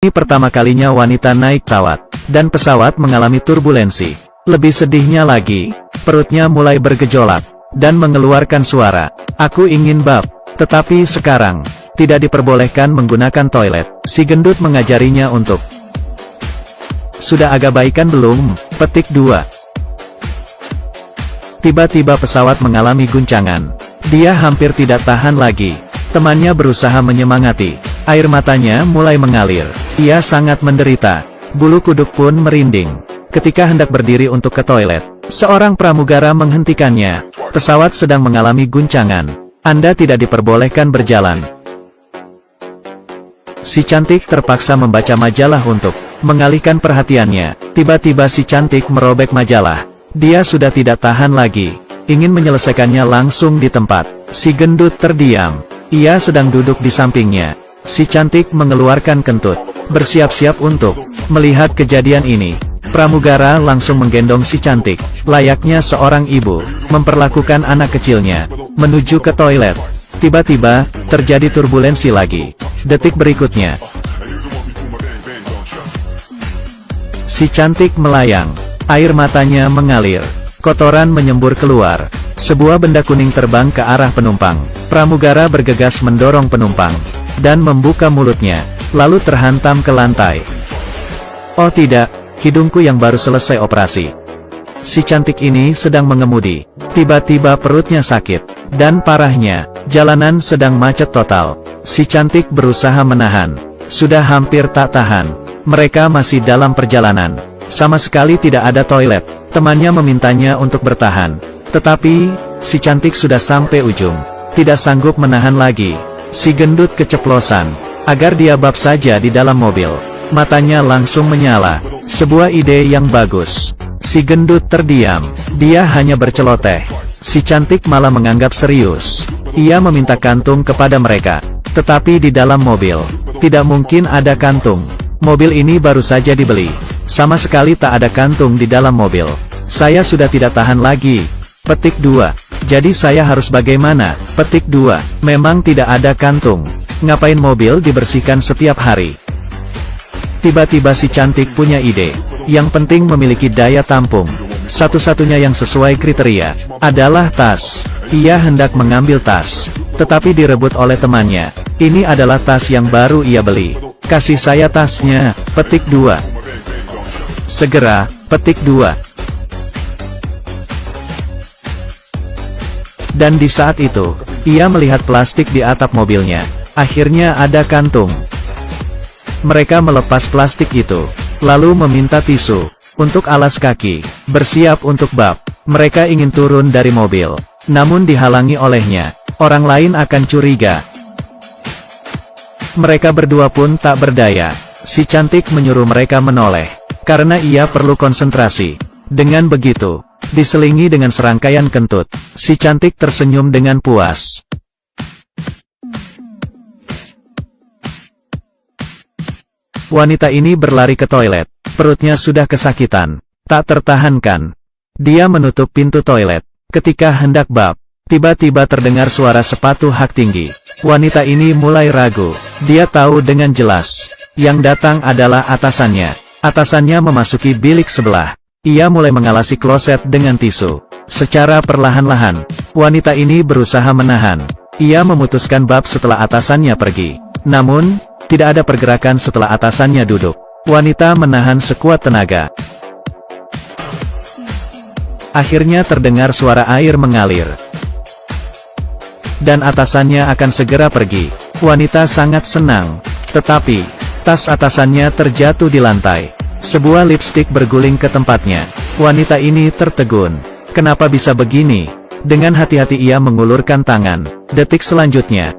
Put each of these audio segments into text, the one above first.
Ini pertama kalinya wanita naik pesawat, dan pesawat mengalami turbulensi. Lebih sedihnya lagi, perutnya mulai bergejolak, dan mengeluarkan suara. Aku ingin bab, tetapi sekarang, tidak diperbolehkan menggunakan toilet. Si gendut mengajarinya untuk. Sudah agak baikan belum? Petik 2. Tiba-tiba pesawat mengalami guncangan. Dia hampir tidak tahan lagi. Temannya berusaha menyemangati. Air matanya mulai mengalir. Ia sangat menderita. Bulu kuduk pun merinding. Ketika hendak berdiri untuk ke toilet, seorang pramugara menghentikannya. Pesawat sedang mengalami guncangan. Anda tidak diperbolehkan berjalan. Si cantik terpaksa membaca majalah untuk mengalihkan perhatiannya. Tiba-tiba si cantik merobek majalah. Dia sudah tidak tahan lagi. Ingin menyelesaikannya langsung di tempat. Si gendut terdiam. Ia sedang duduk di sampingnya. Si cantik mengeluarkan kentut, bersiap-siap untuk melihat kejadian ini. Pramugara langsung menggendong si cantik, layaknya seorang ibu, memperlakukan anak kecilnya, menuju ke toilet. Tiba-tiba, terjadi turbulensi lagi. Detik berikutnya, si cantik melayang, air matanya mengalir, kotoran menyembur keluar. Sebuah benda kuning terbang ke arah penumpang. Pramugara bergegas mendorong penumpang, dan membuka mulutnya, lalu terhantam ke lantai. Oh tidak, hidungku yang baru selesai operasi. Si cantik ini sedang mengemudi. Tiba-tiba perutnya sakit, dan parahnya, jalanan sedang macet total. Si cantik berusaha menahan. Sudah hampir tak tahan. Mereka masih dalam perjalanan. Sama sekali tidak ada toilet. Temannya memintanya untuk bertahan. Tetapi, si cantik sudah sampai ujung. Tidak sanggup menahan lagi. Si gendut keceplosan. Agar dia bab saja di dalam mobil. Matanya langsung menyala. Sebuah ide yang bagus. Si gendut terdiam. Dia hanya berceloteh. Si cantik malah menganggap serius. Ia meminta kantung kepada mereka. Tetapi di dalam mobil, tidak mungkin ada kantung. Mobil ini baru saja dibeli. Sama sekali tak ada kantung di dalam mobil. Saya sudah tidak tahan lagi. Petik 2. Jadi saya harus bagaimana? Petik 2. Memang tidak ada kantung. Ngapain mobil dibersihkan setiap hari? Tiba-tiba si cantik punya ide. Yang penting memiliki daya tampung. Satu-satunya yang sesuai kriteria adalah tas. Ia hendak mengambil tas, tetapi direbut oleh temannya. Ini adalah tas yang baru ia beli. Kasih saya tasnya. Petik 2. Segera. Petik 2. Dan di saat itu, ia melihat plastik di atap mobilnya. Akhirnya ada kantung. Mereka melepas plastik itu, lalu meminta tisu untuk alas kaki, bersiap untuk bab. Mereka ingin turun dari mobil, namun dihalangi olehnya. Orang lain akan curiga. Mereka berdua pun tak berdaya. Si cantik menyuruh mereka menoleh, karena ia perlu konsentrasi. Dengan begitu, diselingi dengan serangkaian kentut, si cantik tersenyum dengan puas. Wanita ini berlari ke toilet. Perutnya sudah kesakitan, tak tertahankan. Dia menutup pintu toilet. Ketika hendak bab, tiba-tiba terdengar suara sepatu hak tinggi. Wanita ini mulai ragu. Dia tahu dengan jelas, yang datang adalah atasannya. Atasannya memasuki bilik sebelah. Ia mulai mengalasi kloset dengan tisu. Secara perlahan-lahan, wanita ini berusaha menahan. Ia memutuskan bab setelah atasannya pergi. Namun, tidak ada pergerakan setelah atasannya duduk. Wanita menahan sekuat tenaga. Akhirnya terdengar suara air mengalir. Dan atasannya akan segera pergi. Wanita sangat senang. Tetapi, tas atasannya terjatuh di lantai. Sebuah lipstik berguling ke tempatnya. Wanita ini tertegun. Kenapa bisa begini? Dengan hati-hati ia mengulurkan tangan. Detik selanjutnya,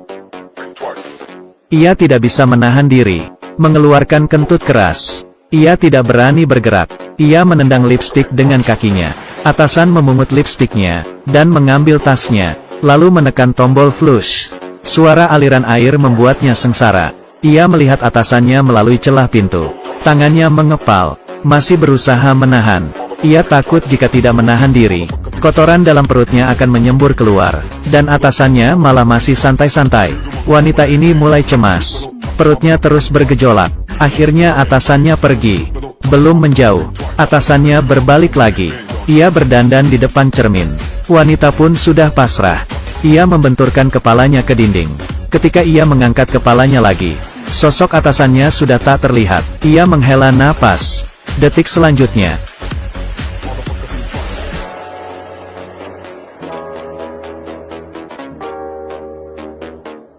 ia tidak bisa menahan diri, mengeluarkan kentut keras. Ia tidak berani bergerak. Ia menendang lipstik dengan kakinya. Atasan memungut lipstiknya, dan mengambil tasnya, lalu menekan tombol flush. Suara aliran air membuatnya sengsara. Ia melihat atasannya melalui celah pintu. Tangannya mengepal, masih berusaha menahan. Ia takut jika tidak menahan diri, kotoran dalam perutnya akan menyembur keluar, dan atasannya malah masih santai-santai. Wanita ini mulai cemas. Perutnya terus bergejolak. Akhirnya atasannya pergi. Belum menjauh, atasannya berbalik lagi. Ia berdandan di depan cermin. Wanita pun sudah pasrah. Ia membenturkan kepalanya ke dinding. Ketika ia mengangkat kepalanya lagi, sosok atasannya sudah tak terlihat. Ia menghela napas. Detik selanjutnya,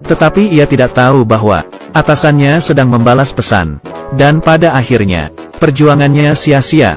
tetapi ia tidak tahu bahwa atasannya sedang membalas pesan. Dan pada akhirnya, perjuangannya sia-sia.